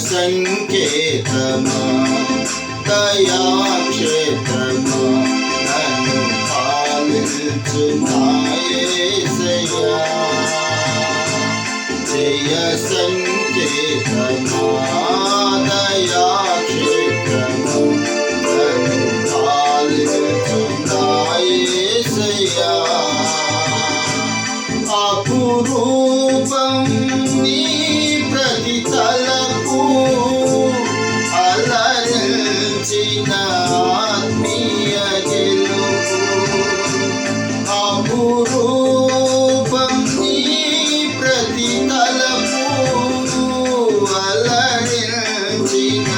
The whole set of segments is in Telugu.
సంకేతమా దయాక్షేత్రమా నన్ను పాలించునా యేసయ్యా జయ సంకేతమా దయాక్షేత్రమా నన్ను పాలించునా యేసయ్యా అపురూపం నీ ప్రతి తలపు అలరించిన ఆత్మీయ గెలుపు అపురూపం నీ ప్రతి తలపు అలరించిన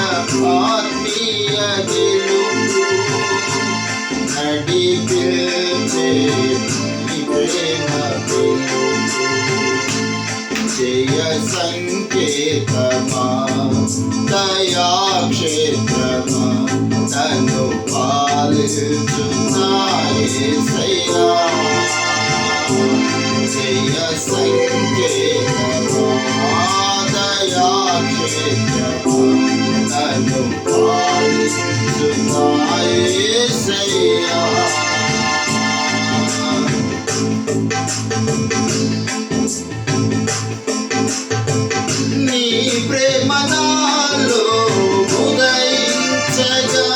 ఆత్మీయ గెలుపు నడిపించే ప్రేమ జయ సంకేతమా దయాక్షేత్రమా నన్ను పాలించునా యేసయ్యా జయ సంకేతమా దయాక్షేత్రమా నన్ను పాలించునా యేసయ్యా నీ ప్రేమ నాలో ఉదయించగా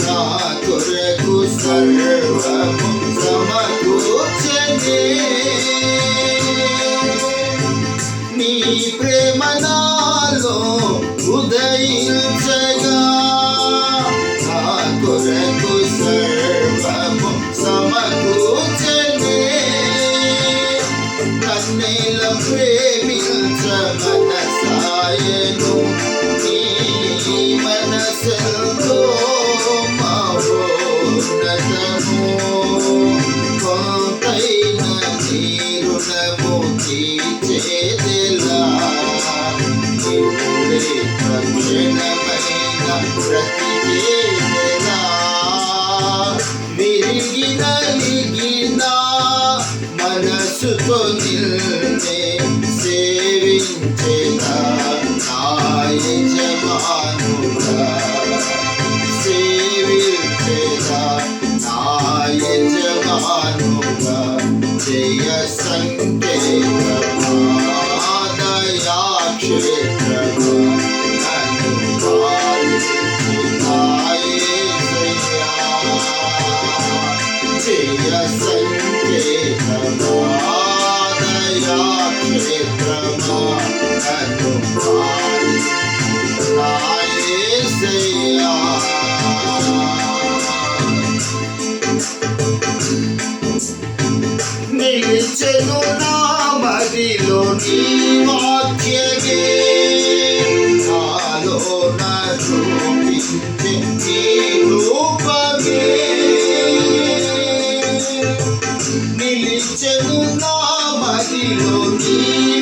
నా కొరకు సర్వము సమకూర్చెనే నీ ప్రేమ నాలో ఉదయించగా నా కొరకు సర్వము సమకూర్చెనే కన్నేల ప్రేమించ మనసాయను నీ మనసంతో మహోన్నతము కొంతైన నీ రుణము తీర్చేదెలా నీవులే తక్షణమైన బ్రతికేదెలా విరిగి నలిగిన మనసుతో నిన్నే సేవించేదా నా యజమానుడా సేవించేదా నా యజమానుడా జయ సంకేతమా దయాక్షేత్రమా నన్ను పాలించునా యేసయ్యా జయ సంకేతమా దయాక్షేత్రమా నన్ను పాలించునా యేసయ్యా నిలిచెను నా మదిలో నీ వాక్యమే నాలో రూపించే నీ రూపమే నిలిచెను నా మదిలో నీ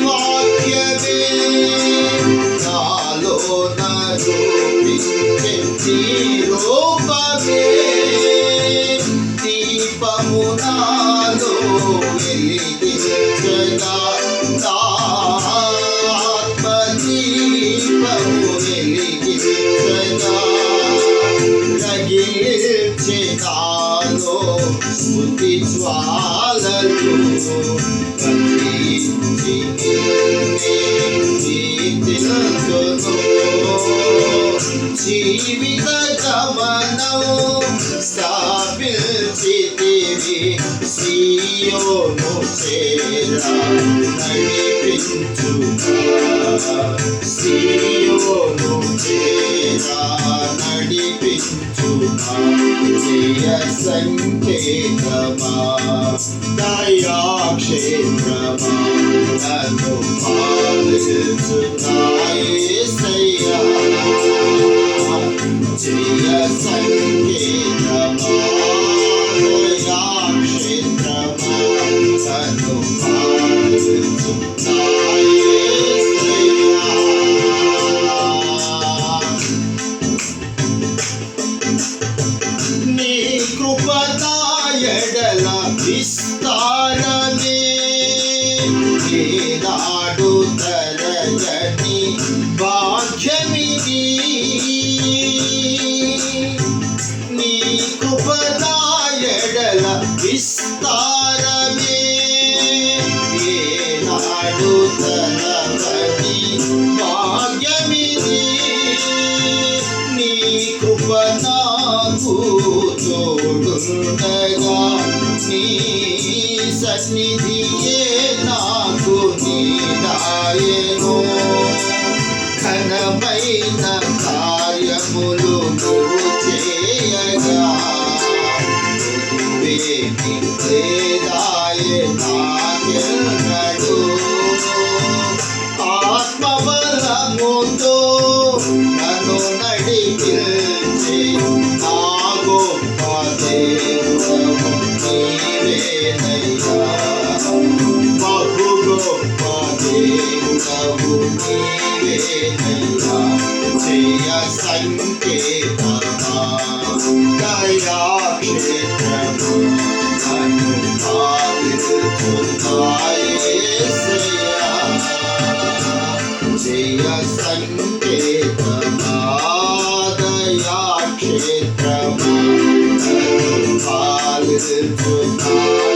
వాక్యమే నాలో రూపించే నీ రూపమే దీపము నాలో వెలిగించగా ఆత్మదీపము వెలిగించగా రగిల్చే నాలో స్మృతి జ్వాలలు కదిలించి కీర్తింతును జీవిత గమనం స్థాపించితివి సియోను చేరా నడిపించుగా సియోను చేరా నడిపించుగా జయ సంకేతమా దయాక్షేత్రమా నన్ను పాలించునా యేసయ్యా జయ సంకేతమా దయాక్షేత్రమా నన్ను పాలించునా యేసయ్యా నీ కృప నా ఎడల విస్తారమే ఏనాడు తరగని భాగ్యమిది నీ కృపదాయడల విస్తారమే ఏనాడు తలవని భాగ్యమిది నీ కృప నాకు తోడుండగా నీ సన్నిధియే నాకు నీడాయెను ఘనమైన కార్యములు నువ్వు చేయగా వేదాయే నాకెన్నడు ఆత్మబలముతో నన్ను నడిపించి నా గొప్ప దేవుడవు నీవేనయ్యా బహు గొప్ప దేవుడవు నీవేనయ్యా జయ సంకేతమా దయాక్షేత్రము నన్ను పాలించుతాయేసయ్యా జయ సంకేతమా దయాక్షేత్రము నన్ను పాలించుతాయేసయ్యా